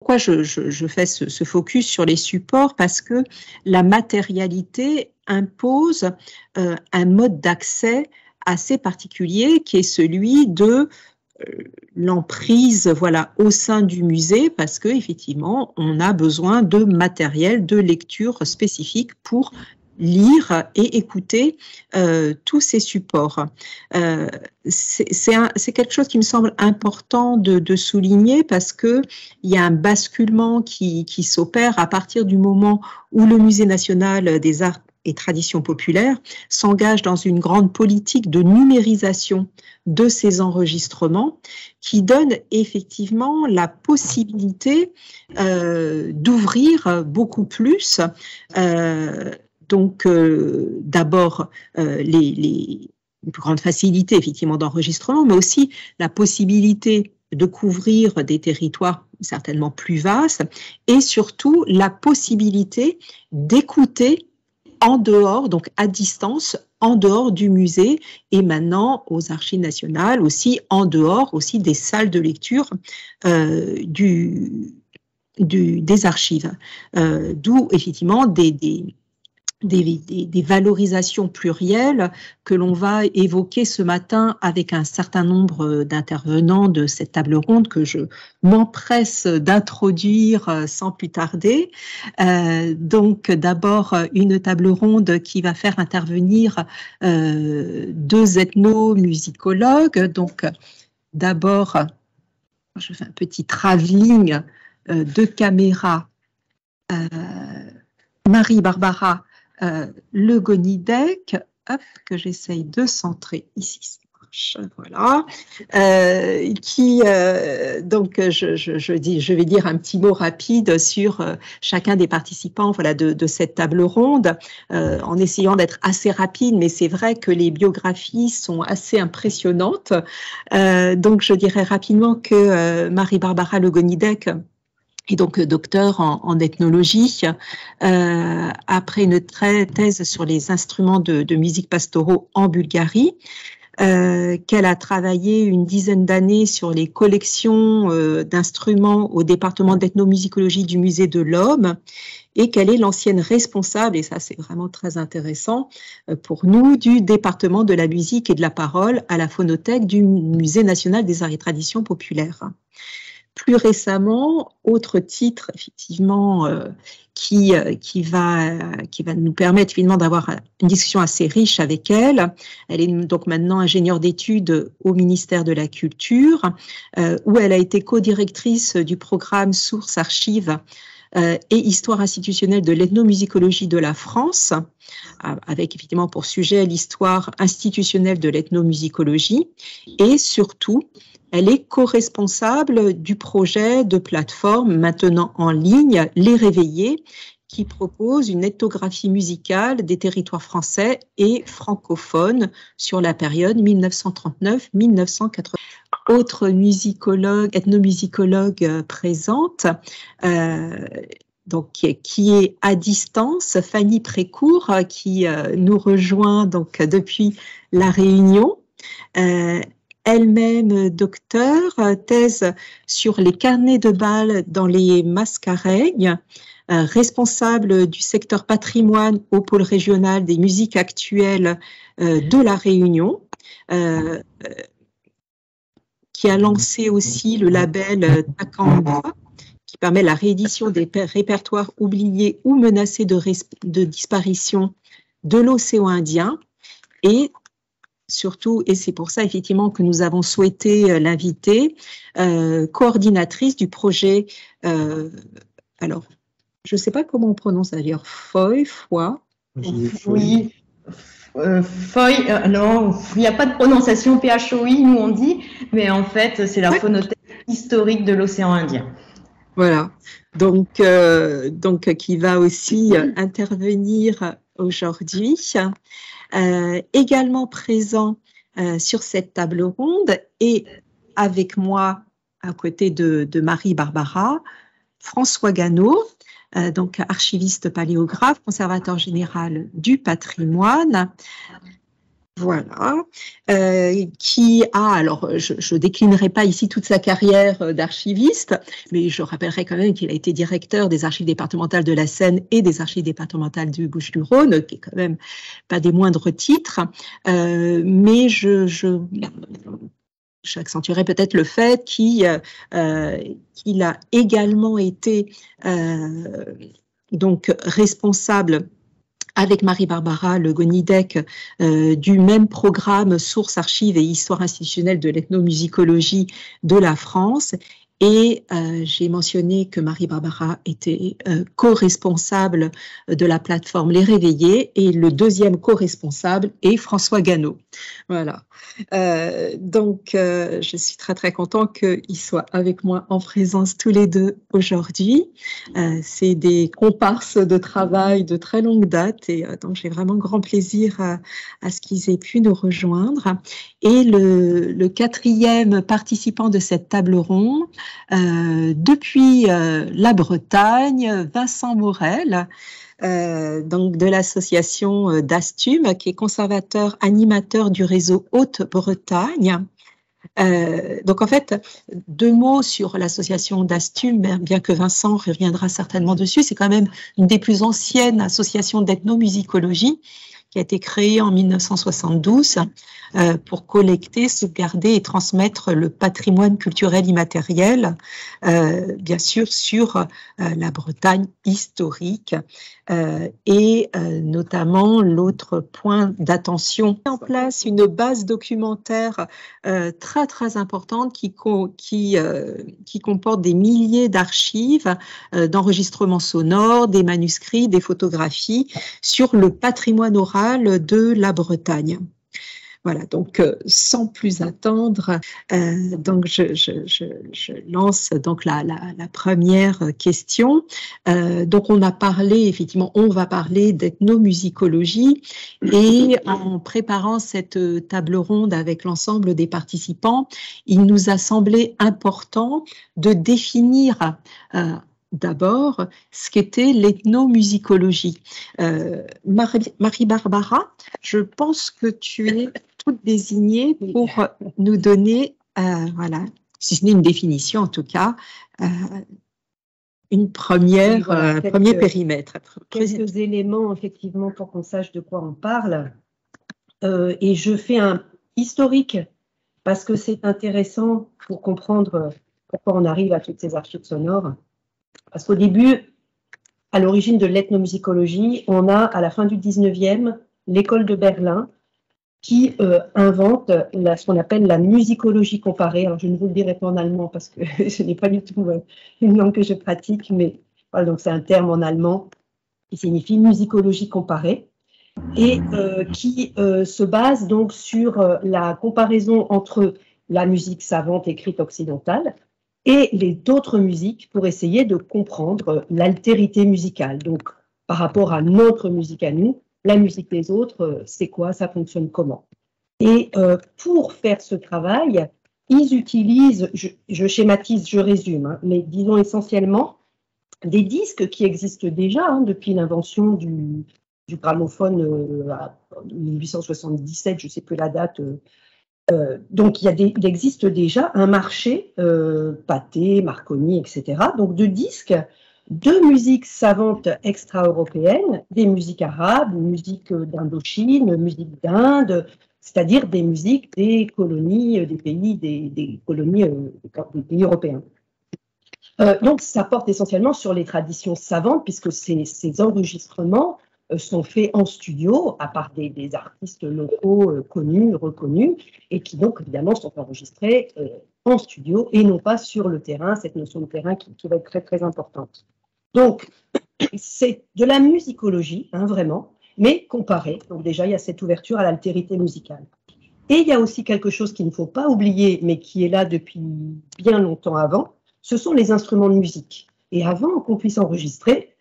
pourquoi je fais ce focus sur les supports? Parce que la matérialité impose un mode d'accès assez particulier qui est celui de l'emprise, voilà, au sein du musée, parce que effectivement, on a besoin de matériel, de lecture spécifique pour lire et écouter tous ces supports. C'est quelque chose qui me semble important de souligner parce que il y a un basculement qui s'opère à partir du moment où le Musée national des arts et traditions populaires s'engage dans une grande politique de numérisation de ces enregistrements qui donne effectivement la possibilité d'ouvrir beaucoup plus d'abord les plus grandes facilités effectivement d'enregistrement, mais aussi la possibilité de couvrir des territoires certainement plus vastes et surtout la possibilité d'écouter en dehors, donc à distance, en dehors du musée et maintenant aux Archives nationales, aussi en dehors aussi des salles de lecture des archives. D'où effectivement des valorisations plurielles que l'on va évoquer ce matin avec un certain nombre d'intervenants de cette table ronde que je m'empresse d'introduire sans plus tarder. Donc d'abord une table ronde qui va faire intervenir deux ethnomusicologues. Donc d'abord, je fais un petit travelling de caméra. Marie-Barbara Le Gonidec, que j'essaye de centrer ici, ça marche, voilà, donc je vais dire un petit mot rapide sur chacun des participants, voilà, de cette table ronde, en essayant d'être assez rapide, mais c'est vrai que les biographies sont assez impressionnantes. Donc je dirais rapidement que Marie-Barbara Le Gonidec et donc docteur en ethnologie, après une thèse sur les instruments de musique pastoraux en Bulgarie, qu'elle a travaillé une dizaine d'années sur les collections d'instruments au département d'ethnomusicologie du Musée de l'Homme, et qu'elle est l'ancienne responsable, et ça c'est vraiment très intéressant pour nous, du département de la musique et de la parole à la phonothèque du Musée national des arts et traditions populaires. Plus récemment, autre titre effectivement qui va nous permettre finalement d'avoir une discussion assez riche avec elle. Elle est donc maintenant ingénieure d'études au ministère de la Culture, où elle a été co-directrice du programme Sources Archives et Histoire institutionnelle de l'ethnomusicologie de la France, avec effectivement pour sujet l'histoire institutionnelle de l'ethnomusicologie, et surtout elle est co-responsable du projet de plateforme maintenant en ligne Les Réveillés, qui propose une ethnographie musicale des territoires français et francophones sur la période 1939-1980. Autre musicologue, ethnomusicologue présente, donc qui est à distance, Fanny Précourt, qui nous rejoint donc depuis La Réunion. Elle-même docteur, thèse sur les carnets de bal dans les mascareignes, responsable du secteur patrimoine au pôle régional des musiques actuelles de La Réunion, qui a lancé aussi le label Takamba, qui permet la réédition des répertoires oubliés ou menacés de disparition de l'océan Indien, et surtout, et c'est pour ça effectivement que nous avons souhaité l'inviter, coordinatrice du projet, alors je ne sais pas comment on prononce d'ailleurs, Foy. Oui, Foy, non, il n'y a pas de prononciation PHOI, nous on dit, mais en fait c'est la phonothèque historique de l'océan Indien. Voilà, donc qui va aussi intervenir aujourd'hui. Également présent sur cette table ronde et avec moi à côté de Marie-Barbara, François Ganneau, donc archiviste paléographe, conservateur général du patrimoine. Voilà, qui a, alors je déclinerai pas ici toute sa carrière d'archiviste, mais je rappellerai quand même qu'il a été directeur des archives départementales de la Seine et des archives départementales du Bouches-du-Rhône, qui est quand même pas des moindres titres, mais j'accentuerai peut-être le fait qu'il a également été donc responsable avec Marie-Barbara Le Gonidec du même programme Sources, Archives et Histoire institutionnelle de l'ethnomusicologie de la France. Et j'ai mentionné que Marie-Barbara était co-responsable de la plateforme Les Réveillés et le deuxième co-responsable est François Ganneau. Voilà. Donc, je suis très très content qu'ils soient avec moi en présence tous les deux aujourd'hui. C'est des comparses de travail de très longue date et donc j'ai vraiment grand plaisir à ce qu'ils aient pu nous rejoindre. Et le quatrième participant de cette table ronde, depuis la Bretagne, Vincent Morel, donc de l'association d'Astume, qui est conservateur animateur du réseau Haute-Bretagne. Donc en fait, 2 mots sur l'association d'Astume, bien que Vincent reviendra certainement dessus. C'est quand même une des plus anciennes associations d'ethnomusicologie qui a été créée en 1972 pour collecter, sauvegarder et transmettre le patrimoine culturel immatériel, bien sûr sur la Bretagne historique et notamment l'autre point d'attention, en place une base documentaire très très importante qui comporte des milliers d'archives, d'enregistrements sonores, des manuscrits, des photographies sur le patrimoine oral de la Bretagne. Voilà, donc sans plus attendre, donc je lance donc la première question. Donc on a parlé, effectivement, on va parler d'ethnomusicologie et en préparant cette table ronde avec l'ensemble des participants, il nous a semblé important de définir d'abord ce qu'était l'ethnomusicologie. Marie-Barbara, je pense que tu es toute désignée pour nous donner, voilà, si ce n'est une définition en tout cas, une première, voilà, premier périmètre. Quelques éléments effectivement pour qu'on sache de quoi on parle. Et je fais un historique parce que c'est intéressant pour comprendre pourquoi on arrive à toutes ces archives sonores. Parce qu'au début, à l'origine de l'ethnomusicologie, on a à la fin du 19e l'école de Berlin qui invente ce qu'on appelle la musicologie comparée. Alors je ne vous le dirai pas en allemand parce que ce n'est pas du tout une langue que je pratique, mais voilà, donc c'est un terme en allemand qui signifie musicologie comparée et qui se base donc sur la comparaison entre la musique savante écrite occidentale et d'autres musiques pour essayer de comprendre l'altérité musicale. Donc, par rapport à notre musique à nous, la musique des autres, c'est quoi, ça fonctionne comment. Et pour faire ce travail, ils utilisent, je schématise, je résume, hein, mais disons essentiellement des disques qui existent déjà hein, depuis l'invention du gramophone en 1877, je ne sais plus la date. Donc, il existe déjà un marché, Pathé, Marconi, etc., donc de disques de musique savante extra-européenne, des musiques arabes, musique d'Indochine, musique d'Inde, c'est-à-dire des musiques des colonies, des colonies des pays européens. Donc, ça porte essentiellement sur les traditions savantes, puisque ces enregistrements sont faits en studio, à part des artistes locaux connus, reconnus, et qui donc évidemment sont enregistrés en studio et non pas sur le terrain, cette notion de terrain qui va être très très importante. Donc, c'est de la musicologie, hein, vraiment, mais comparée. Donc déjà, il y a cette ouverture à l'altérité musicale. Et il y a aussi quelque chose qu'il ne faut pas oublier, mais qui est là depuis bien longtemps avant, ce sont les instruments de musique. Et avant qu'on puisse enregistrer,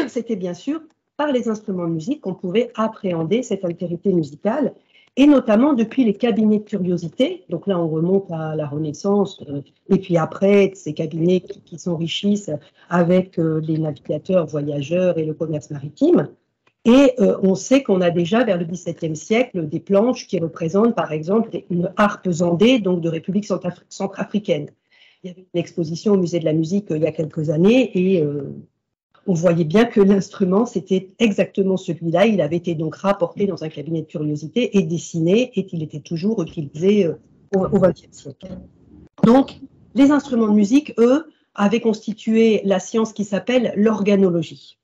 c'était bien sûr par les instruments de musique qu'on pouvait appréhender cette altérité musicale, et notamment depuis les cabinets de curiosité. Donc là, on remonte à la Renaissance, et puis après, ces cabinets qui s'enrichissent avec les navigateurs, voyageurs et le commerce maritime. Et on sait qu'on a déjà, vers le XVIIe siècle, des planches qui représentent, par exemple, une harpe zandée, donc de République centrafricaine. Il y avait une exposition au Musée de la musique il y a quelques années et on voyait bien que l'instrument, c'était exactement celui-là. Il avait été donc rapporté dans un cabinet de curiosité et dessiné et il était toujours utilisé au XXe siècle. Donc, les instruments de musique, eux, avaient constitué la science qui s'appelle l'organologie.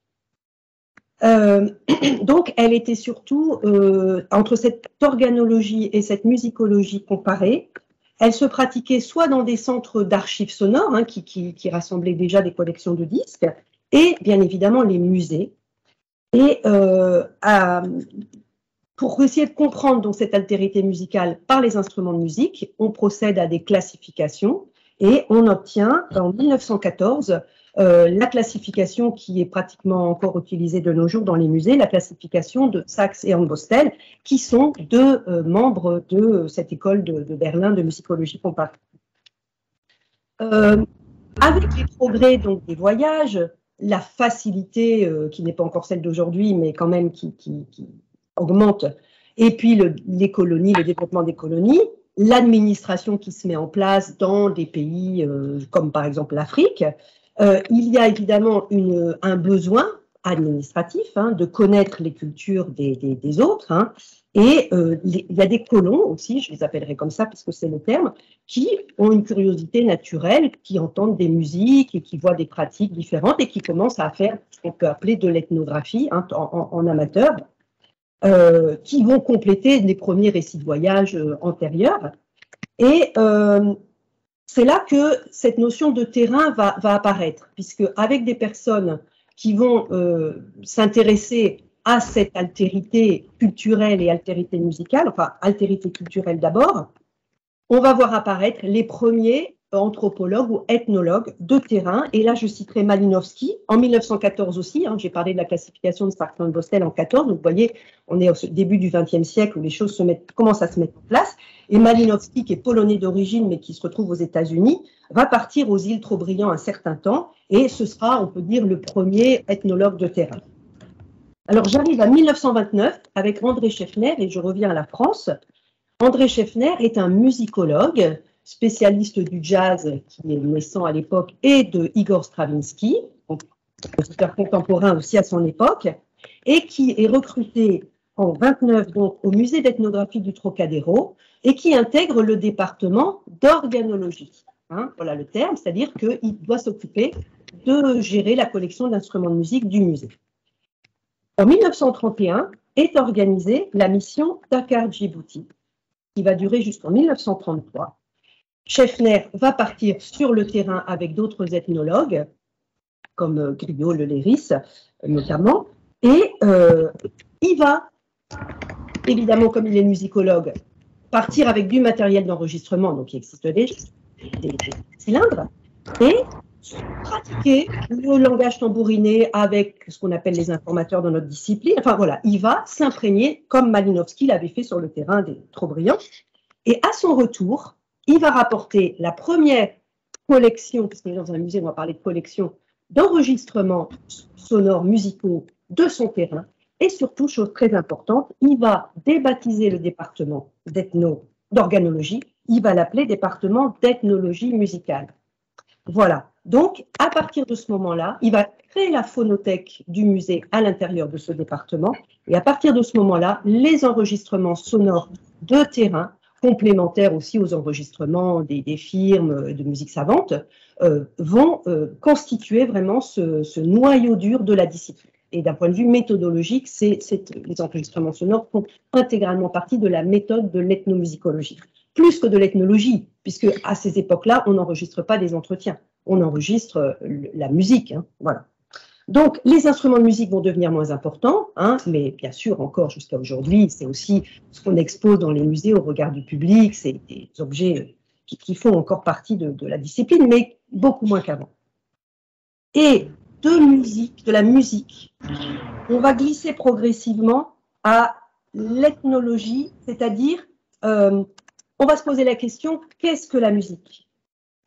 Donc, elle était surtout entre cette organologie et cette musicologie comparée. Elle se pratiquait soit dans des centres d'archives sonores qui rassemblaient déjà des collections de disques, et bien évidemment les musées. Et pour essayer de comprendre donc cette altérité musicale par les instruments de musique, on procède à des classifications et on obtient en 1914 la classification qui est pratiquement encore utilisée de nos jours dans les musées, la classification de Sachs et Ambosstel, qui sont deux membres de cette école de Berlin de musicologie comparée. Avec les progrès donc, des voyages, la facilité, qui n'est pas encore celle d'aujourd'hui, mais quand même qui augmente, et puis les colonies, le développement des colonies, l'administration qui se met en place dans des pays comme par exemple l'Afrique, il y a évidemment un besoin administratif de connaître les cultures des autres, et il y a des colons aussi, je les appellerai comme ça parce que c'est le terme, qui ont une curiosité naturelle, qui entendent des musiques et qui voient des pratiques différentes et qui commencent à faire ce qu'on peut appeler de l'ethnographie en amateur, qui vont compléter les premiers récits de voyage antérieurs. Et c'est là que cette notion de terrain va apparaître, puisque avec des personnes qui vont s'intéresser à cette altérité culturelle et altérité musicale, enfin altérité culturelle d'abord, on va voir apparaître les premiers anthropologues ou ethnologues de terrain. Et là, je citerai Malinowski, en 1914 aussi, j'ai parlé de la classification de Sachs-Ambosstel en 1914, donc vous voyez, on est au début du XXe siècle où les choses commencent à se mettre en place. Et Malinowski, qui est polonais d'origine, mais qui se retrouve aux États-Unis, va partir aux îles Trobriand un certain temps, et ce sera, on peut dire, le premier ethnologue de terrain. Alors, j'arrive à 1929 avec André Scheffner, et je reviens à la France. André Scheffner est un musicologue, spécialiste du jazz qui est naissant à l'époque, et de Igor Stravinsky, compositeur contemporain aussi à son époque, et qui est recruté en 1929 donc, au musée d'ethnographie du Trocadéro, et qui intègre le département d'organologie. Voilà le terme, c'est-à-dire qu'il doit s'occuper de gérer la collection d'instruments de musique du musée. En 1931 est organisée la mission Dakar-Djibouti, qui va durer jusqu'en 1933. Scheffner va partir sur le terrain avec d'autres ethnologues, comme Griot, Le Léris notamment, et il va, évidemment, comme il est musicologue, partir avec du matériel d'enregistrement, donc il existe déjà, des cylindres, et pratiquer le langage tambouriné avec ce qu'on appelle les informateurs dans notre discipline. Enfin voilà, il va s'imprégner comme Malinowski l'avait fait sur le terrain des Trobriand. Et à son retour, il va rapporter la première collection, puisqu'on est dans un musée, on va parler de collection, d'enregistrements sonores musicaux de son terrain. Et surtout, chose très importante, il va débaptiser le département d'organologie, il va l'appeler département d'ethnologie musicale. Voilà. Donc, à partir de ce moment-là, il va créer la phonothèque du musée à l'intérieur de ce département. Et à partir de ce moment-là, les enregistrements sonores de terrain, complémentaires aussi aux enregistrements des firmes de musique savante, vont constituer vraiment ce noyau dur de la discipline. Et d'un point de vue méthodologique, les enregistrements sonores font intégralement partie de la méthode de l'ethnomusicologie. Plus que de l'ethnologie, puisque à ces époques-là, on n'enregistre pas des entretiens, on enregistre la musique. Voilà. Donc, les instruments de musique vont devenir moins importants, mais bien sûr, encore jusqu'à aujourd'hui, c'est aussi ce qu'on expose dans les musées au regard du public, c'est des objets qui font encore partie de la discipline, mais beaucoup moins qu'avant. Et de la musique, on va glisser progressivement à l'ethnologie, c'est-à-dire on va se poser la question, qu'est-ce que la musique?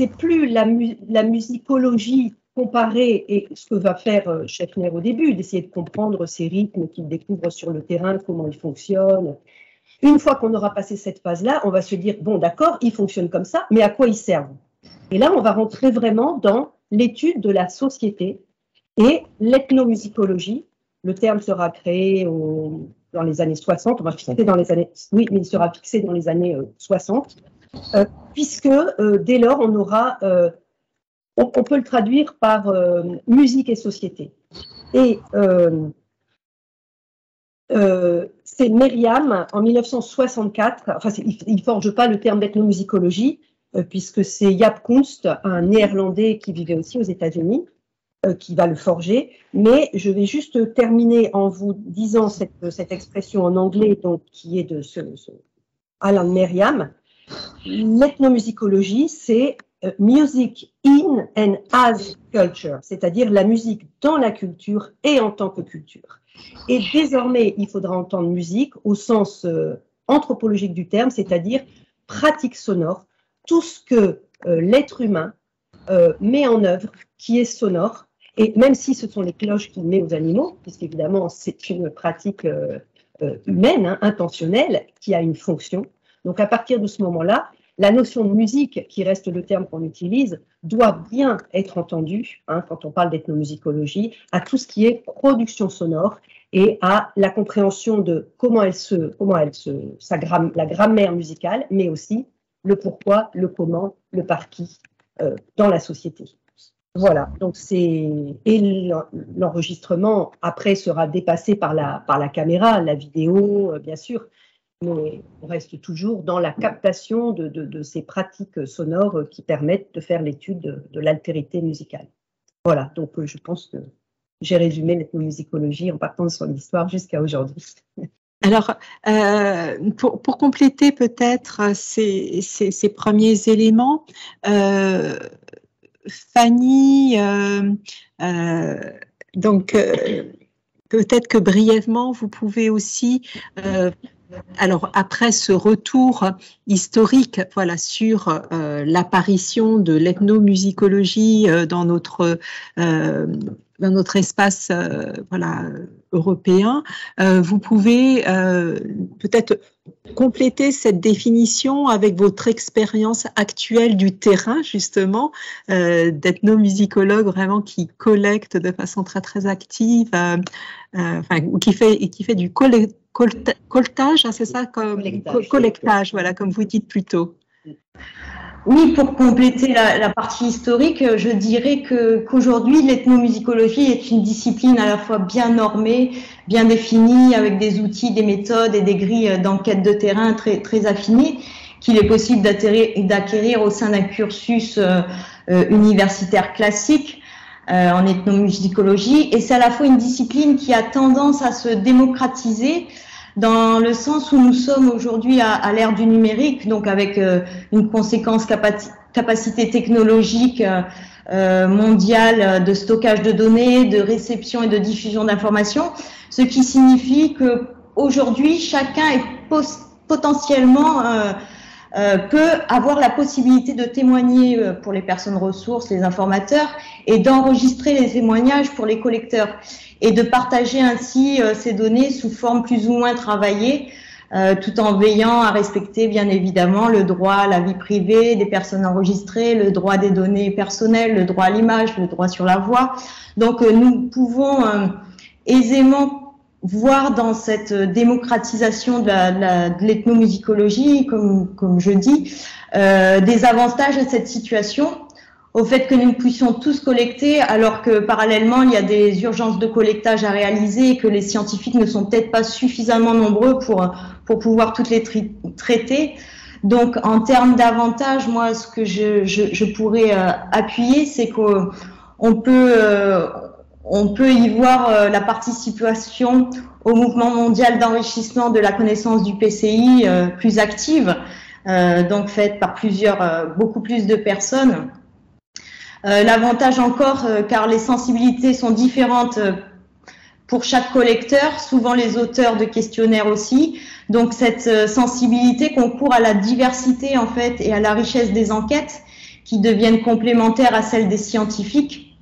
C'est plus la musicologie comparer, et ce que va faire Scheffner au début, d'essayer de comprendre ces rythmes qu'il découvre sur le terrain, comment ils fonctionnent. Une fois qu'on aura passé cette phase-là, on va se dire, bon d'accord, ils fonctionnent comme ça, mais à quoi ils servent? Et là, on va rentrer vraiment dans l'étude de la société et l'ethnomusicologie. Le terme sera créé dans les années 60, on va fixer dans les années, oui, mais il sera fixé dans les années 60, puisque dès lors, on aura, on peut le traduire par musique et société. Et c'est Merriam, en 1964, enfin, il ne forge pas le terme d'ethnomusicologie, puisque c'est Jaap Kunst, un Néerlandais qui vivait aussi aux États-Unis, qui va le forger. Mais je vais juste terminer en vous disant cette expression en anglais, donc, qui est de Alan Merriam. L'ethnomusicologie, c'est music in and as culture, c'est-à-dire la musique dans la culture et en tant que culture. Et désormais, il faudra entendre musique au sens anthropologique du terme, c'est-à-dire pratique sonore, tout ce que l'être humain met en œuvre, qui est sonore, et même si ce sont les cloches qu'il met aux animaux, puisqu'évidemment c'est une pratique humaine, hein, intentionnelle, qui a une fonction. Donc à partir de ce moment-là, la notion de musique, qui reste le terme qu'on utilise, doit bien être entendue, hein, quand on parle d'ethnomusicologie, à tout ce qui est production sonore et à la compréhension de la grammaire musicale, mais aussi le pourquoi, le comment, le par qui dans la société. Voilà, donc et l'enregistrement après sera dépassé par la caméra, la vidéo, bien sûr, mais on reste toujours dans la captation de ces pratiques sonores qui permettent de faire l'étude de l'altérité musicale. Voilà, donc je pense que j'ai résumé l'ethnomusicologie en partant de son histoire jusqu'à aujourd'hui. Alors, pour compléter peut-être ces premiers éléments, Fanny, donc peut-être que brièvement, vous pouvez aussi, alors après ce retour historique, voilà, sur l'apparition de l'ethnomusicologie dans notre espace, voilà, européen, vous pouvez peut-être compléter cette définition avec votre expérience actuelle du terrain, justement, d'ethnomusicologue vraiment qui collecte de façon très très active, qui fait du collectage, hein, c'est ça, collectage, voilà, comme vous dites plus tôt. Oui, pour compléter la partie historique, je dirais qu'aujourd'hui, l'ethnomusicologie est une discipline à la fois bien normée, bien définie, avec des outils, des méthodes et des grilles d'enquête de terrain très, très affinées, qu'il est possible d'acquérir au sein d'un cursus universitaire classique en ethnomusicologie. Et c'est à la fois une discipline qui a tendance à se démocratiser, dans le sens où nous sommes aujourd'hui à l'ère du numérique, donc avec une conséquence capacité technologique mondiale de stockage de données, de réception et de diffusion d'informations, ce qui signifie que aujourd'hui chacun est potentiellement peut avoir la possibilité de témoigner pour les personnes ressources, les informateurs, et d'enregistrer les témoignages pour les collecteurs, et de partager ainsi ces données sous forme plus ou moins travaillée, tout en veillant à respecter bien évidemment le droit à la vie privée des personnes enregistrées, le droit des données personnelles, le droit à l'image, le droit sur la voix. Donc nous pouvons aisément voir dans cette démocratisation de l'ethnomusicologie, comme je dis, des avantages de cette situation, au fait que nous puissions tous collecter, alors que parallèlement, il y a des urgences de collectage à réaliser et que les scientifiques ne sont peut-être pas suffisamment nombreux pour pouvoir toutes les traiter. Donc, en termes d'avantages, moi, ce que je pourrais appuyer, c'est qu'on peut y voir la participation au mouvement mondial d'enrichissement de la connaissance du PCI plus active, donc faite par beaucoup plus de personnes. L'avantage encore, car les sensibilités sont différentes pour chaque collecteur, souvent les auteurs de questionnaires aussi. Donc cette sensibilité concourt à la diversité en fait et à la richesse des enquêtes qui deviennent complémentaires à celles des scientifiques.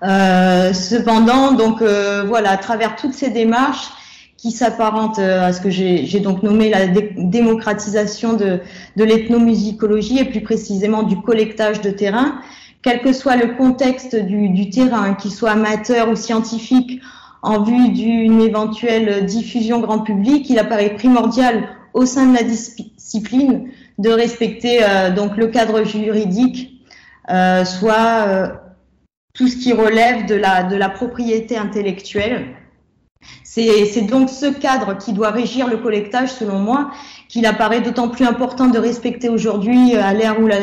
Cependant, donc voilà, à travers toutes ces démarches qui s'apparentent à ce que j'ai donc nommé la démocratisation de l'ethnomusicologie et plus précisément du collectage de terrain, quel que soit le contexte du terrain, qu'il soit amateur ou scientifique, en vue d'une éventuelle diffusion grand public, il apparaît primordial au sein de la discipline de respecter donc le cadre juridique, soit tout ce qui relève de la propriété intellectuelle. C'est donc ce cadre qui doit régir le collectage, selon moi, qu'il apparaît d'autant plus important de respecter aujourd'hui à l'ère où la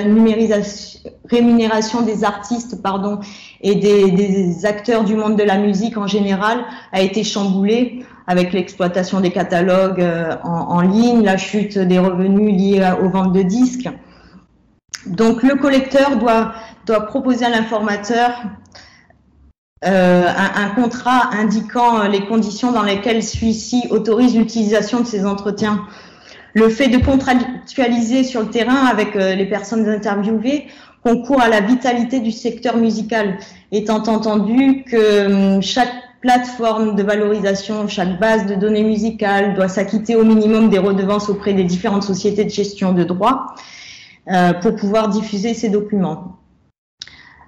rémunération des artistes et des acteurs du monde de la musique en général a été chamboulée avec l'exploitation des catalogues en ligne, la chute des revenus liés aux ventes de disques. Donc le collecteur doit proposer à l'informateur un contrat indiquant les conditions dans lesquelles celui-ci autorise l'utilisation de ces entretiens. Le fait de contractualiser sur le terrain avec les personnes interviewées concourt à la vitalité du secteur musical, étant entendu que chaque plateforme de valorisation, chaque base de données musicales doit s'acquitter au minimum des redevances auprès des différentes sociétés de gestion de droits pour pouvoir diffuser ces documents.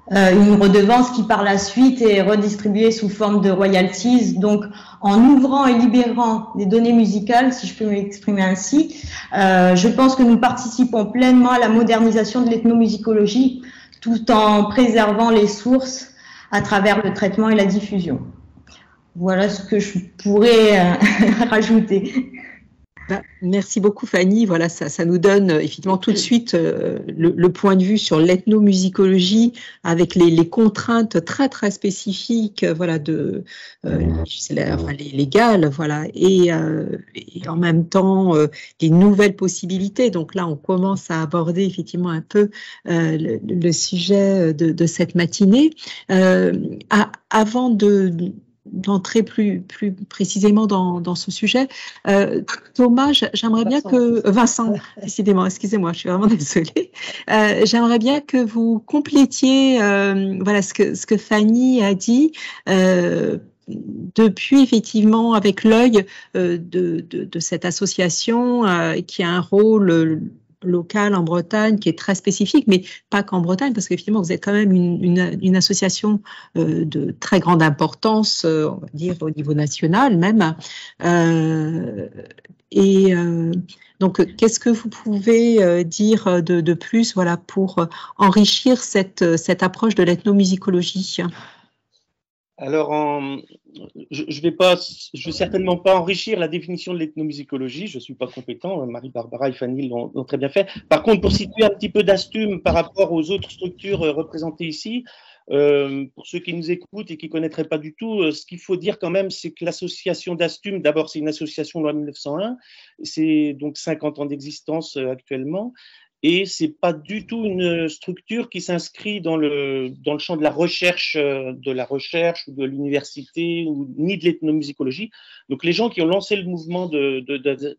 Une redevance qui par la suite est redistribuée sous forme de royalties. Donc en ouvrant et libérant des données musicales, si je peux m'exprimer ainsi, je pense que nous participons pleinement à la modernisation de l'ethnomusicologie tout en préservant les sources à travers le traitement et la diffusion. Voilà ce que je pourrais rajouter. Merci beaucoup Fanny. Voilà, ça nous donne effectivement tout de suite le point de vue sur l'ethnomusicologie avec les contraintes très très spécifiques, voilà, légales, voilà, et en même temps les nouvelles possibilités. Donc là, on commence à aborder effectivement un peu le sujet de cette matinée. Avant d'entrer plus précisément dans ce sujet. Thomas, j'aimerais bien que... Vincent, décidément, excusez-moi, je suis vraiment désolée. J'aimerais bien que vous complétiez voilà, ce que Fanny a dit depuis, effectivement, avec l'œil de cette association qui a un rôle local en Bretagne qui est très spécifique, mais pas qu'en Bretagne, parce qu'effectivement, vous êtes quand même une association de très grande importance, on va dire au niveau national même. Donc, qu'est-ce que vous pouvez dire de plus, voilà, pour enrichir cette approche de l'ethnomusicologie ? Alors, je vais certainement pas enrichir la définition de l'ethnomusicologie. Je suis pas compétent. Marie-Barbara et Fanny l'ont très bien fait. Par contre, pour situer un petit peu d'Astum par rapport aux autres structures représentées ici, pour ceux qui nous écoutent et qui connaîtraient pas du tout, ce qu'il faut dire quand même, c'est que l'association d'Astum, d'abord, c'est une association loi 1901. C'est donc 50 ans d'existence actuellement. Et c'est pas du tout une structure qui s'inscrit dans le champ de la recherche ou de l'université ni de l'ethnomusicologie. Donc les gens qui ont lancé le mouvement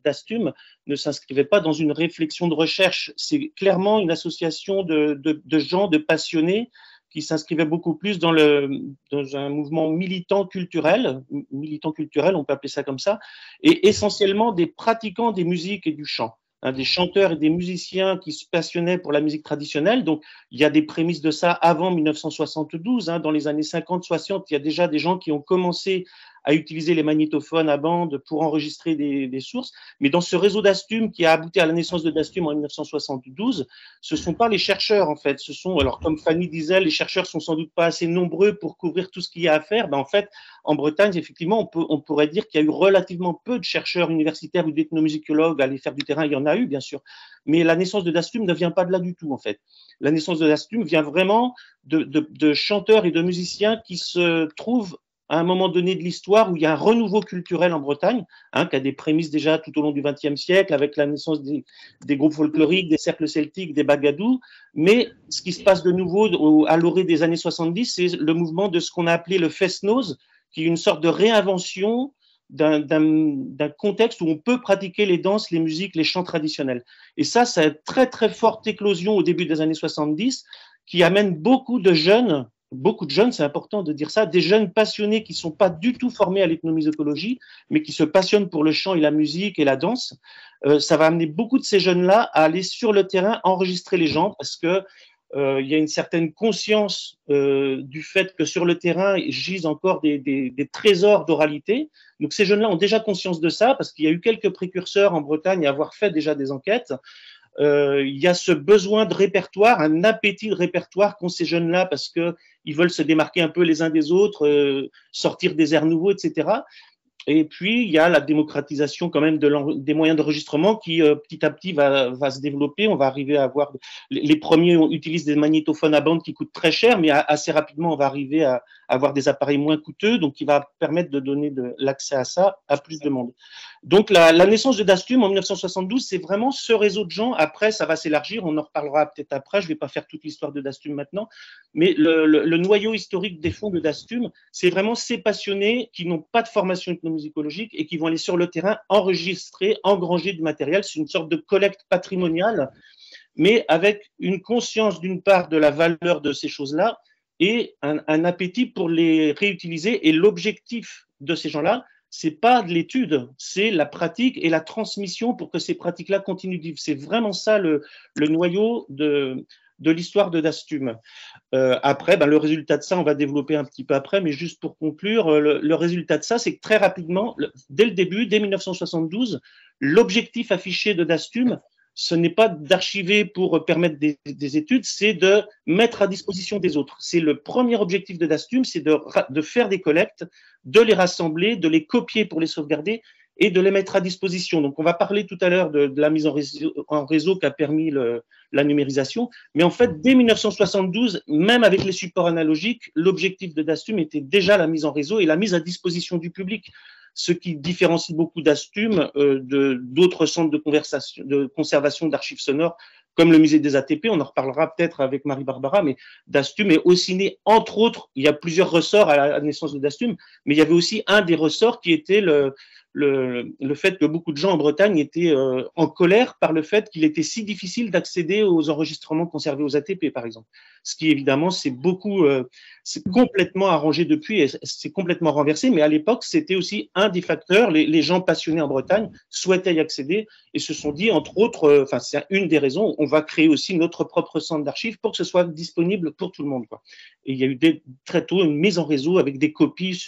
d'Astum ne s'inscrivaient pas dans une réflexion de recherche. C'est clairement une association de gens, de passionnés qui s'inscrivaient beaucoup plus dans un mouvement militant culturel, on peut appeler ça comme ça, et essentiellement des pratiquants des musiques et du chant. Des chanteurs et des musiciens qui se passionnaient pour la musique traditionnelle. Donc, il y a des prémices de ça avant 1972. Dans les années 50-60, il y a déjà des gens qui ont commencé à utiliser les magnétophones à bande pour enregistrer des sources. Mais dans ce réseau d'Astum qui a abouti à la naissance de d'Astum en 1972, ce ne sont pas les chercheurs, en fait. Ce sont, alors, comme Fanny disait, les chercheurs sont sans doute pas assez nombreux pour couvrir tout ce qu'il y a à faire. En fait, en Bretagne, effectivement, on pourrait dire qu'il y a eu relativement peu de chercheurs universitaires ou d'ethnomusicologues à aller faire du terrain. Il y en a eu, bien sûr. Mais la naissance de d'Astum ne vient pas de là du tout, en fait. La naissance de d'Astum vient vraiment de chanteurs et de musiciens qui se trouvent à un moment donné de l'histoire où il y a un renouveau culturel en Bretagne, qui a des prémices déjà tout au long du XXe siècle, avec la naissance des groupes folkloriques, des cercles celtiques, des bagadous. Mais ce qui se passe de nouveau à l'orée des années 70, c'est le mouvement de ce qu'on a appelé le fest-noz, qui est une sorte de réinvention d'un contexte où on peut pratiquer les danses, les musiques, les chants traditionnels. Et ça a une très très forte éclosion au début des années 70, qui amène beaucoup de jeunes beaucoup de jeunes, c'est important de dire ça, des jeunes passionnés qui ne sont pas du tout formés à l'ethnomusicologie, mais qui se passionnent pour le chant et la musique et la danse. Ça va amener beaucoup de ces jeunes-là à aller sur le terrain, enregistrer les gens, parce que il y a une certaine conscience du fait que sur le terrain gisent encore des trésors d'oralité. Donc ces jeunes-là ont déjà conscience de ça, parce qu'il y a eu quelques précurseurs en Bretagne à avoir fait déjà des enquêtes. Il y a ce besoin de répertoire, un appétit de répertoire qu'ont ces jeunes-là parce qu'ils veulent se démarquer un peu les uns des autres, sortir des airs nouveaux, etc. Et puis, il y a la démocratisation quand même des moyens d'enregistrement qui, petit à petit, va se développer. On va arriver à avoir… Les premiers utilisent des magnétophones à bande qui coûtent très cher, mais assez rapidement, on va arriver à avoir des appareils moins coûteux, donc qui va permettre de donner l'accès à ça à plus de monde. Donc, la naissance de Dastum en 1972, c'est vraiment ce réseau de gens. Après, ça va s'élargir. On en reparlera peut-être après. Je ne vais pas faire toute l'histoire de Dastum maintenant. Mais le noyau historique des fonds de Dastum, c'est vraiment ces passionnés qui n'ont pas de formation ethnomusicologique et qui vont aller sur le terrain enregistrer, engranger du matériel. C'est une sorte de collecte patrimoniale, mais avec une conscience d'une part de la valeur de ces choses-là et un appétit pour les réutiliser. Et l'objectif de ces gens-là, c'est pas de l'étude, c'est la pratique et la transmission pour que ces pratiques-là continuent de vivre. C'est vraiment ça le noyau de l'histoire de Dastum. Après, le résultat de ça, on va développer un petit peu après, mais juste pour conclure, le résultat de ça, c'est que très rapidement, dès le début, dès 1972, l'objectif affiché de Dastum, ce n'est pas d'archiver pour permettre des études, c'est de mettre à disposition des autres. C'est le premier objectif de Dastum, c'est de faire des collectes, de les rassembler, de les copier pour les sauvegarder et de les mettre à disposition. Donc, on va parler tout à l'heure de la mise en réseau qui a permis la numérisation. Mais en fait, dès 1972, même avec les supports analogiques, l'objectif de Dastum était déjà la mise en réseau et la mise à disposition du public. Ce qui différencie beaucoup Dastum d'autres centres de conservation d'archives sonores, comme le musée des ATP. On en reparlera peut-être avec Marie-Barbara, mais Dastum est aussi né, entre autres, il y a plusieurs ressorts à la naissance de Dastum, mais il y avait aussi un des ressorts qui était le fait que beaucoup de gens en Bretagne étaient en colère par le fait qu'il était si difficile d'accéder aux enregistrements conservés aux ATP, par exemple. Ce qui, évidemment, c'est complètement arrangé depuis et c'est complètement renversé, mais à l'époque, c'était aussi un des facteurs. Les gens passionnés en Bretagne souhaitaient y accéder et se sont dit, entre autres, c'est une des raisons, on va créer aussi notre propre centre d'archives pour que ce soit disponible pour tout le monde, quoi. Et il y a eu très tôt une mise en réseau avec des copies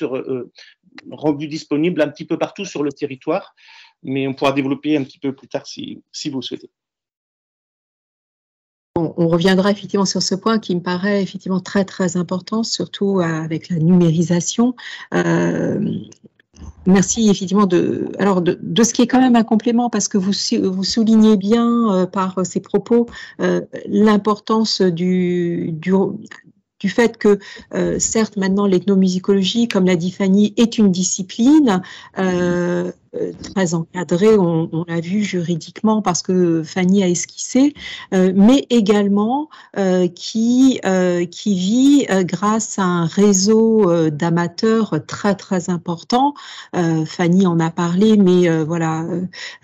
rendues disponibles un petit peu partout sur le territoire, mais on pourra développer un petit peu plus tard si vous souhaitez. On reviendra effectivement sur ce point qui me paraît effectivement très très important, surtout avec la numérisation. Merci effectivement de ce qui est quand même un complément parce que vous soulignez bien par ces propos l'importance du fait que, certes, maintenant, l'ethnomusicologie, comme l'a dit Fanny, est une discipline très encadrée, on l'a vu juridiquement parce que Fanny a esquissé, mais également qui vit grâce à un réseau d'amateurs très, très important. Fanny en a parlé, mais voilà,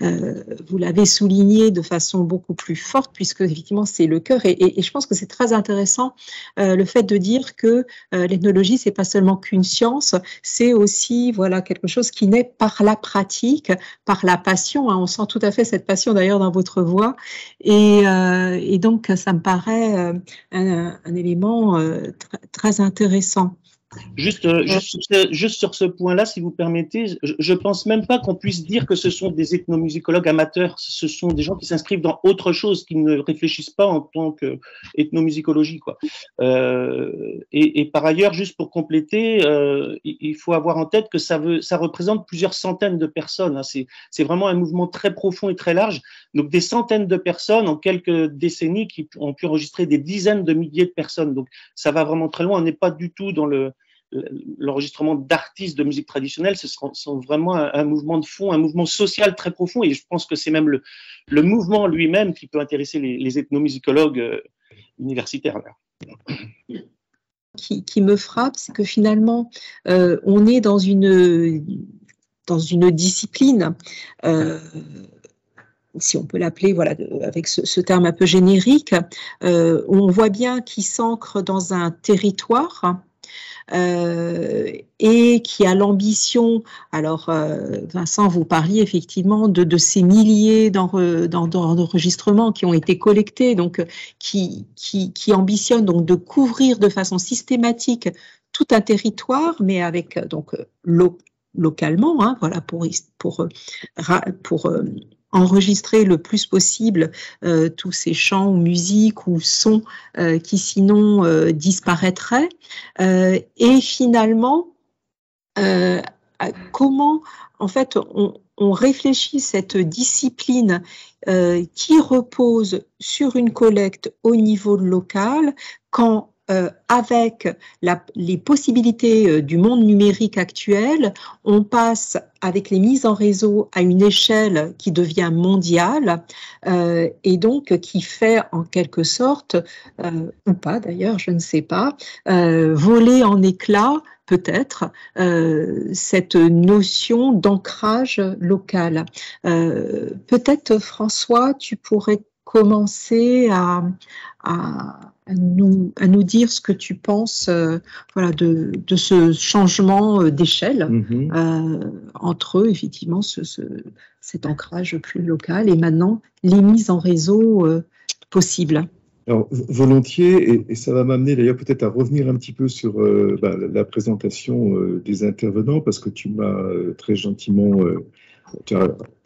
vous l'avez souligné de façon beaucoup plus forte puisque, effectivement, c'est le cœur et je pense que c'est très intéressant le fait de dire que l'ethnologie, c'est pas seulement qu'une science, c'est aussi voilà quelque chose qui naît par la pratique, par la passion. Hein, on sent tout à fait cette passion d'ailleurs dans votre voix, et donc ça me paraît un élément très intéressant. Juste sur ce point-là, si vous permettez, je pense même pas qu'on puisse dire que ce sont des ethnomusicologues amateurs. Ce sont des gens qui s'inscrivent dans autre chose, qui ne réfléchissent pas en tant qu'ethnomusicologie, quoi. Et par ailleurs, juste pour compléter, il faut avoir en tête que ça représente plusieurs centaines de personnes. Hein. C'est vraiment un mouvement très profond et très large. Donc des centaines de personnes en quelques décennies qui ont pu enregistrer des dizaines de milliers de personnes. Donc ça va vraiment très loin. On n'est pas du tout dans l'enregistrement d'artistes de musique traditionnelle. Ce sont vraiment un mouvement de fond, un mouvement social très profond, et je pense que c'est même le mouvement lui-même qui peut intéresser les ethnomusicologues universitaires. Là. Qui me frappe, c'est que finalement, on est dans une discipline si on peut l'appeler, voilà, avec ce terme un peu générique, on voit bien qu'il s'ancre dans un territoire et qui a l'ambition, alors Vincent, vous parliez effectivement de ces milliers d'enregistrements qui ont été collectés, donc qui ambitionnent donc de couvrir de façon systématique tout un territoire, mais avec donc localement, hein, voilà, pour enregistrer le plus possible tous ces chants ou musiques ou sons qui sinon disparaîtraient. Et finalement, comment en fait on réfléchit cette discipline qui repose sur une collecte au niveau local quand avec les possibilités du monde numérique actuel, on passe avec les mises en réseau à une échelle qui devient mondiale et donc qui fait en quelque sorte, ou pas d'ailleurs, je ne sais pas, voler en éclats peut-être cette notion d'ancrage local. Peut-être François, tu pourrais commencer à nous dire ce que tu penses voilà, de ce changement d'échelle entre eux, effectivement, cet ancrage plus local et maintenant les mises en réseau possibles. Alors, volontiers, et ça va m'amener d'ailleurs peut-être à revenir un petit peu sur la présentation des intervenants, parce que tu m'as très gentiment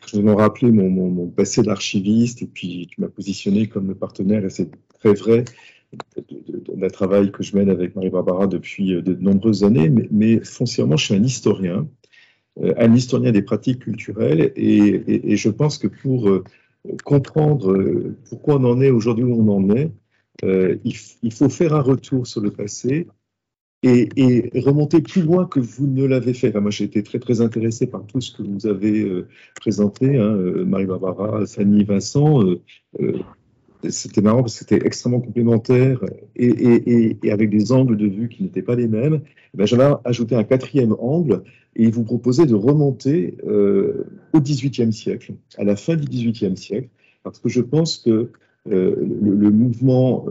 rappelé mon passé d'archiviste, et puis tu m'as positionné comme partenaire, et c'est très vrai, d'un travail que je mène avec Marie-Barbara depuis de nombreuses années, mais foncièrement, je suis un historien des pratiques culturelles, et je pense que pour comprendre pourquoi on en est aujourd'hui où on en est, il faut faire un retour sur le passé et remonter plus loin que vous ne l'avez fait. Enfin, moi, j'ai été très, très intéressé par tout ce que vous avez présenté, hein, Marie-Barbara, Fanny, Vincent. C'était marrant parce que c'était extrêmement complémentaire et avec des angles de vue qui n'étaient pas les mêmes. Ben, j'en ai ajouté un quatrième angle et vous proposez de remonter au XVIIIe siècle, à la fin du XVIIIe siècle, parce que je pense que le mouvement,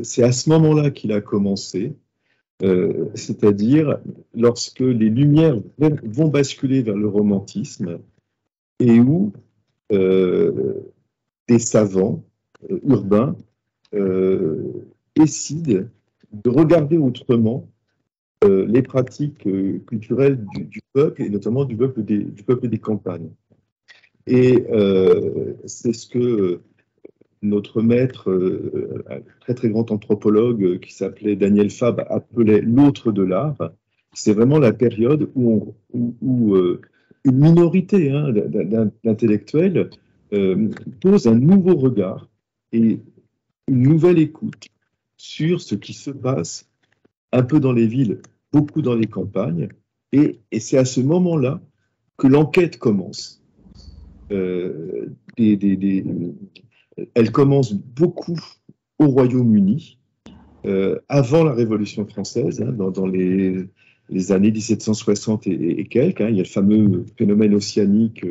c'est à ce moment-là qu'il a commencé, c'est-à-dire lorsque les Lumières vont basculer vers le romantisme et où des savants urbains décident de regarder autrement les pratiques culturelles du peuple, et notamment du peuple des campagnes. Et c'est ce que notre maître, un très très grand anthropologue qui s'appelait Daniel Fabre, appelait l'autre de l'art. C'est vraiment la période où une minorité d'intellectuels pose un nouveau regard et une nouvelle écoute sur ce qui se passe un peu dans les villes, beaucoup dans les campagnes, et c'est à ce moment-là que l'enquête commence. Elle commence beaucoup au Royaume-Uni, avant la Révolution française, hein, dans les années 1760 et quelques. Hein, il y a le fameux phénomène ossianique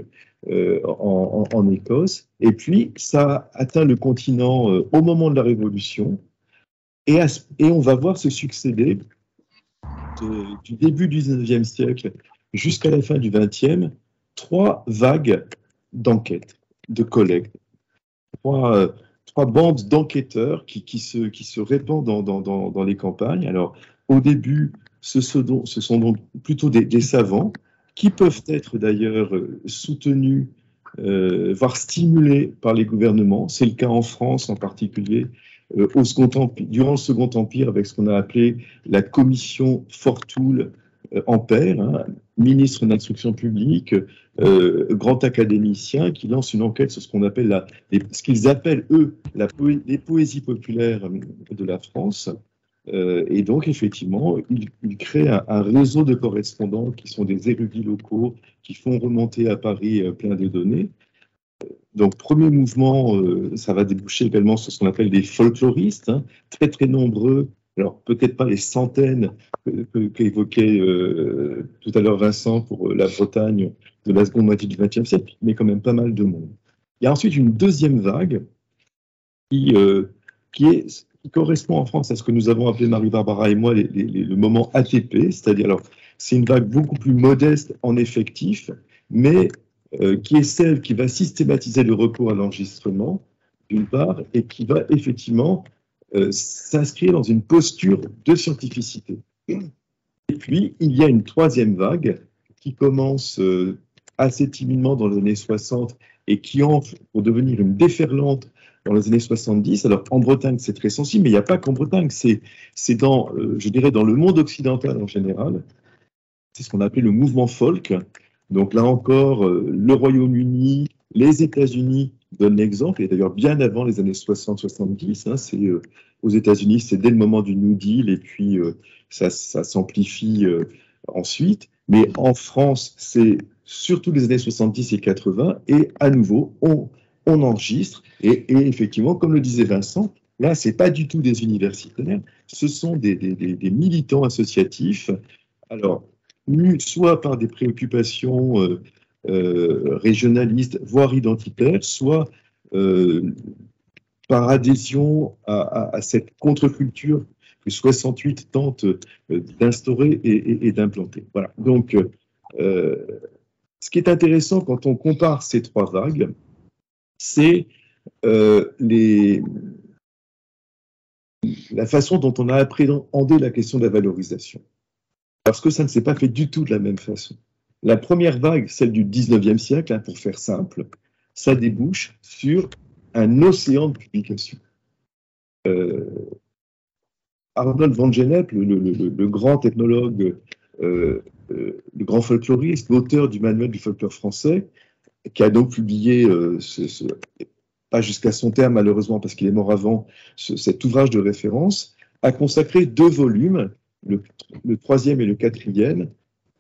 en Écosse. Et puis, ça atteint le continent au moment de la Révolution. Et on va voir se succéder, du début du XIXe siècle jusqu'à la fin du XXe, 3 vagues d'enquête, de collecte. Trois bandes d'enquêteurs qui se répandent dans les campagnes. Alors, au début, ce sont donc plutôt des savants qui peuvent être d'ailleurs soutenus, voire stimulés par les gouvernements. C'est le cas en France en particulier, durant le Second Empire, avec ce qu'on a appelé la commission Fortoul-Ampère, hein, ministre de l'Instruction publique, grand académicien, qui lance une enquête sur ce qu'on appelle ce qu'ils appellent, eux, les poésies populaires de la France. Et donc, effectivement, ils créent un réseau de correspondants qui sont des érudits locaux, qui font remonter à Paris plein de données. Donc, premier mouvement, ça va déboucher également sur ce qu'on appelle des folkloristes, hein, très, très nombreux. Alors, peut-être pas les centaines qu'évoquait tout à l'heure Vincent pour la Bretagne de la seconde moitié du XXe siècle, mais quand même pas mal de monde. Il y a ensuite une deuxième vague qui correspond en France à ce que nous avons appelé, Marie-Barbara et moi, le moment ATP, c'est-à-dire, alors, c'est une vague beaucoup plus modeste en effectif, mais qui est celle qui va systématiser le recours à l'enregistrement, d'une part, et qui va effectivement s'inscrire dans une posture de scientificité. Et puis, il y a une troisième vague qui commence assez timidement dans les années 60 et qui entre pour devenir une déferlante dans les années 70. Alors, en Bretagne, c'est très sensible, mais il n'y a pas qu'en Bretagne, c'est dans, je dirais, dans le monde occidental en général. C'est ce qu'on appelle le mouvement folk. Donc là encore, le Royaume-Uni, les États-Unis donnent l'exemple, et d'ailleurs bien avant les années 60-70, hein, aux États-Unis, c'est dès le moment du New Deal, et puis ça s'amplifie ensuite. Mais en France, c'est surtout les années 70 et 80, et à nouveau, on enregistre, et effectivement, comme le disait Vincent, là, ce n'est pas du tout des universitaires, ce sont des militants associatifs, alors, soit par des préoccupations régionalistes, voire identitaires, soit par adhésion à cette contre-culture que 68 tente d'instaurer et d'implanter. Voilà. Donc, ce qui est intéressant quand on compare ces trois vagues, c'est la façon dont on a appréhendé la question de la valorisation. Parce que ça ne s'est pas fait du tout de la même façon. La première vague, celle du 19e siècle, hein, pour faire simple, ça débouche sur un océan de publications. Arnold van Gennep, le grand ethnologue, le grand folkloriste, l'auteur du manuel du folklore français, qui a donc publié, pas jusqu'à son terme malheureusement parce qu'il est mort avant, cet ouvrage de référence, a consacré 2 volumes, le 3e et le 4e,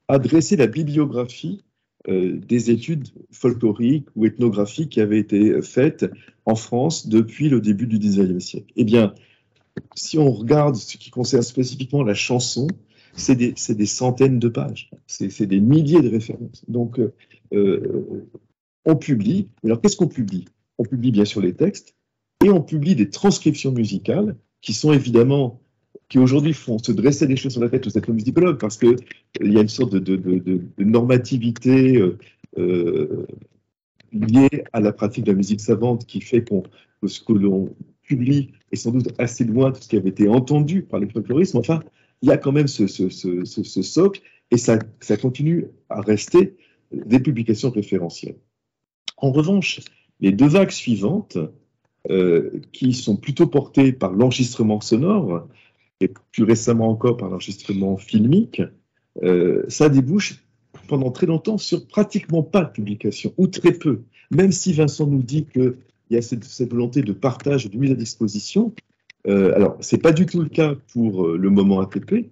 à dresser la bibliographie des études folkloriques ou ethnographiques qui avaient été faites en France depuis le début du 19e siècle. Eh bien, si on regarde ce qui concerne spécifiquement la chanson, c'est des centaines de pages, c'est des milliers de références. Donc, on publie. Alors, qu'est-ce qu'on publie? On publie bien sûr les textes, et on publie des transcriptions musicales qui sont évidemment, qui aujourd'hui font se dresser les cheveux sur la tête aux ethnomusicologues, parce qu'il y a une sorte de normativité liée à la pratique de la musique savante qui fait que ce que l'on publie est sans doute assez loin de ce qui avait été entendu par les folkloristes. Enfin, il y a quand même ce socle, et ça continue à rester des publications référentielles. En revanche, les 2 vagues suivantes, qui sont plutôt portées par l'enregistrement sonore, et plus récemment encore par l'enregistrement filmique, ça débouche pendant très longtemps sur pratiquement pas de publication, ou très peu. Même si Vincent nous dit qu'il y a cette volonté de partage et de mise à disposition, alors ce n'est pas du tout le cas pour le moment ATP,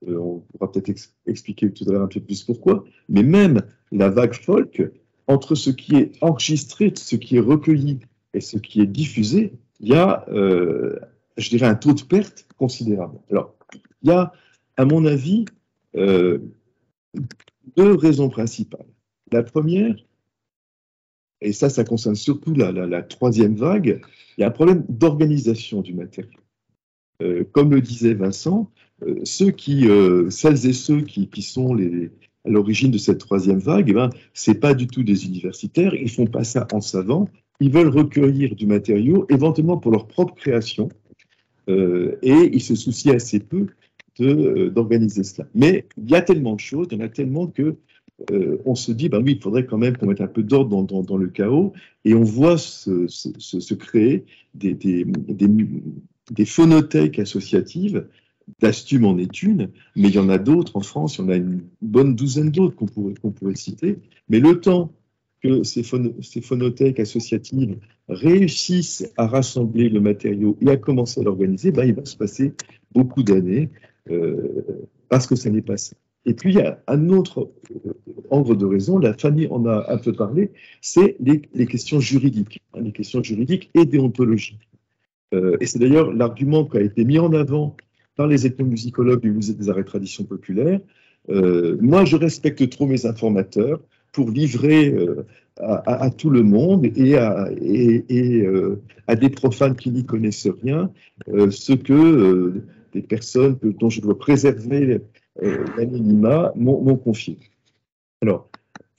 on pourra peut-être expliquer tout à l'heure un peu plus pourquoi, mais même la vague folk, entre ce qui est enregistré, ce qui est recueilli et ce qui est diffusé, il y a, je dirais, un taux de perte considérable. Alors, il y a, à mon avis, 2 raisons principales. La première, et ça concerne surtout la 3e vague, il y a un problème d'organisation du matériau. Comme le disait Vincent, celles et ceux qui sont à l'origine de cette 3e vague, ce n'est pas du tout des universitaires, ils ne font pas ça en savant, ils veulent recueillir du matériau, éventuellement pour leur propre création, et ils se soucient assez peu d'organiser cela. Mais il y a tellement de choses, il y en a tellement que on se dit, oui, il faudrait quand même qu'on mette un peu d'ordre dans le chaos, et on voit se créer des phonothèques associatives. D'Astume en est une, mais il y en a d'autres en France, il y en a une bonne douzaine d'autres qu'on pourrait citer. Mais le temps que ces phonothèques associatives réussissent à rassembler le matériau et à commencer à l'organiser, il va se passer beaucoup d'années parce que ça n'est pas ça. Et puis, il y a un autre ordre de raison, la Fanny en a un peu parlé, c'est les questions juridiques, les questions juridiques et déontologiques. Et c'est d'ailleurs l'argument qui a été mis en avant par les ethnomusicologues du Musée des Arts et Traditions Populaires. Moi, je respecte trop mes informateurs, pour livrer à tout le monde et à des profanes qui n'y connaissent rien, ce que des personnes dont je dois préserver l'anonymat m'ont confié. Alors,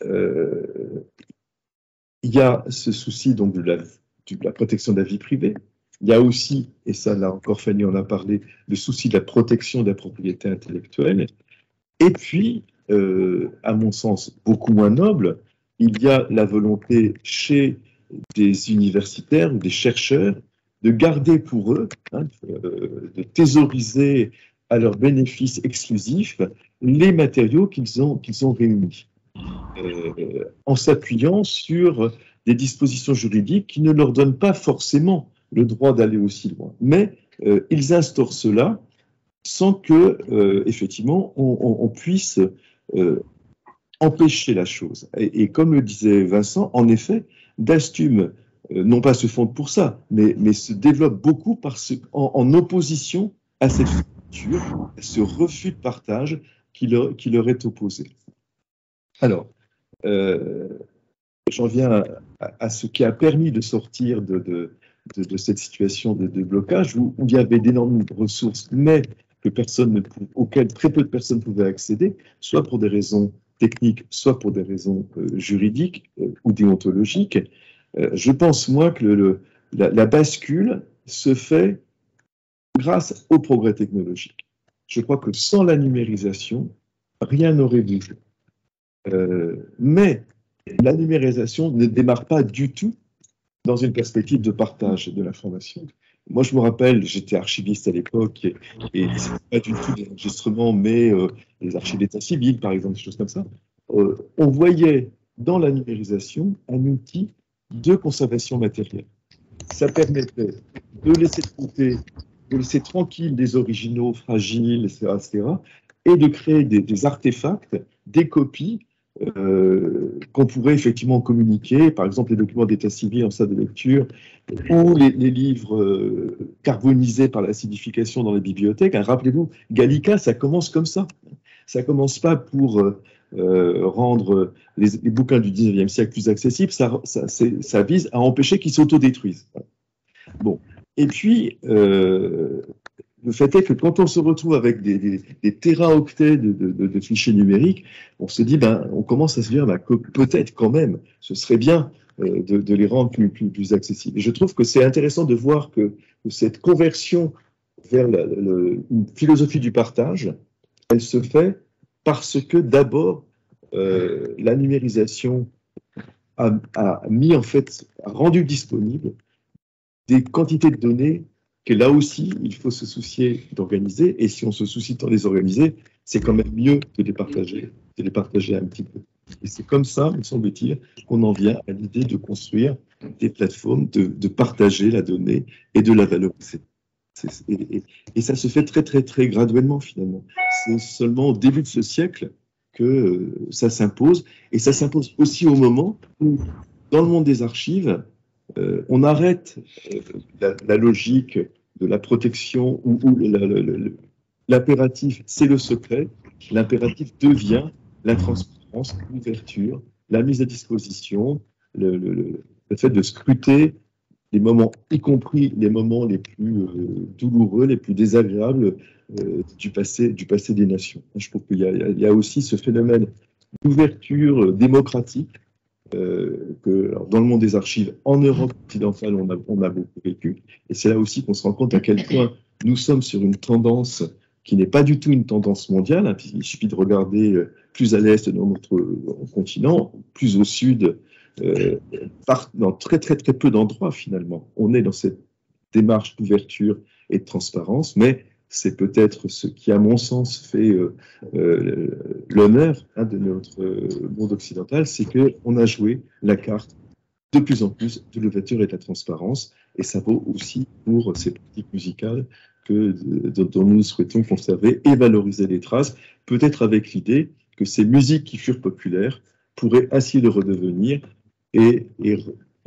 il y a ce souci donc de la protection de la vie privée. Il y a aussi, et ça là encore Fanny en a parlé, le souci de la protection de la propriété intellectuelle. Et puis, à mon sens, beaucoup moins noble, il y a la volonté chez des universitaires ou des chercheurs de garder pour eux, de thésauriser à leur bénéfice exclusif les matériaux qu'ils ont réunis, en s'appuyant sur des dispositions juridiques qui ne leur donnent pas forcément le droit d'aller aussi loin. Mais ils instaurent cela sans que, effectivement, on puisse empêcher la chose. Et comme le disait Vincent, en effet, Dastume, non pas se fonde pour ça, mais se développe beaucoup en opposition à cette structure, à ce refus de partage qui leur est opposé. Alors, j'en viens à ce qui a permis de sortir de cette situation de blocage où il y avait d'énormes ressources, mais auxquelles très peu de personnes pouvaient accéder, soit pour des raisons techniques, soit pour des raisons juridiques ou déontologiques. Je pense, moi, que la bascule se fait grâce au progrès technologique. Je crois que sans la numérisation, rien n'aurait bougé. Mais la numérisation ne démarre pas du tout dans une perspective de partage de l'information. Moi, je me rappelle, j'étais archiviste à l'époque, et ce n'était pas du tout des enregistrements, mais les archives d'état civil, par exemple, des choses comme ça. On voyait dans la numérisation un outil de conservation matérielle. Ça permettait de laisser de côté, de laisser tranquille des originaux fragiles, etc., et de créer des artefacts, des copies, qu'on pourrait effectivement communiquer, par exemple les documents d'état civil en salle de lecture, ou les livres carbonisés par l'acidification dans les bibliothèques. Rappelez-vous, Gallica, ça commence comme ça. Ça commence pas pour rendre les bouquins du 19e siècle plus accessibles, ça vise à empêcher qu'ils s'autodétruisent. Bon. Et puis, le fait est que quand on se retrouve avec des téraoctets de fichiers numériques, on se dit, on commence à se dire que peut-être quand même, ce serait bien de les rendre plus accessibles. Et je trouve que c'est intéressant de voir que cette conversion vers une philosophie du partage, elle se fait parce que d'abord, la numérisation a rendu disponible des quantités de données que là aussi, il faut se soucier d'organiser. Et si on se soucie de les organiser, c'est quand même mieux de les partager un petit peu. Et c'est comme ça, me semble-t-il, qu'on en vient à l'idée de construire des plateformes, de partager la donnée et de la valoriser. Et ça se fait très, très, très graduellement, finalement. C'est seulement au début de ce siècle que ça s'impose. Et ça s'impose aussi au moment où, dans le monde des archives, on arrête la logique de la protection où l'impératif, c'est le secret. L'impératif devient la transparence, l'ouverture, la mise à disposition, le fait de scruter les moments, y compris les moments les plus douloureux, les plus désagréables du passé des nations. Je trouve qu'il y a aussi ce phénomène d'ouverture démocratique dans le monde des archives, en Europe occidentale, on a beaucoup vécu. Et c'est là aussi qu'on se rend compte à quel point nous sommes sur une tendance qui n'est pas du tout une tendance mondiale, puisqu'il suffit de regarder plus à l'est dans notre continent, plus au sud, dans très, très, très peu d'endroits, finalement. On est dans cette démarche d'ouverture et de transparence, mais c'est peut-être ce qui, à mon sens, fait l'honneur de notre monde occidental, c'est qu'on a joué la carte de plus en plus de l'ouverture et de la transparence, et ça vaut aussi pour ces pratiques musicales dont nous souhaitons conserver et valoriser les traces, peut-être avec l'idée que ces musiques qui furent populaires pourraient ainsi le redevenir et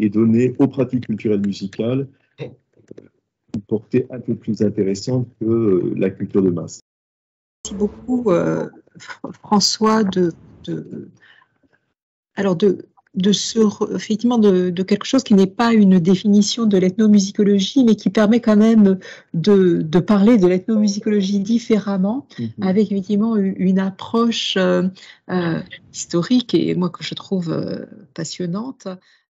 donner aux pratiques culturelles musicales une portée un peu plus intéressante que la culture de masse. Merci beaucoup, François, Alors effectivement de quelque chose qui n'est pas une définition de l'ethnomusicologie, mais qui permet quand même de parler de l'ethnomusicologie différemment, avec effectivement une approche historique et moi que je trouve passionnante.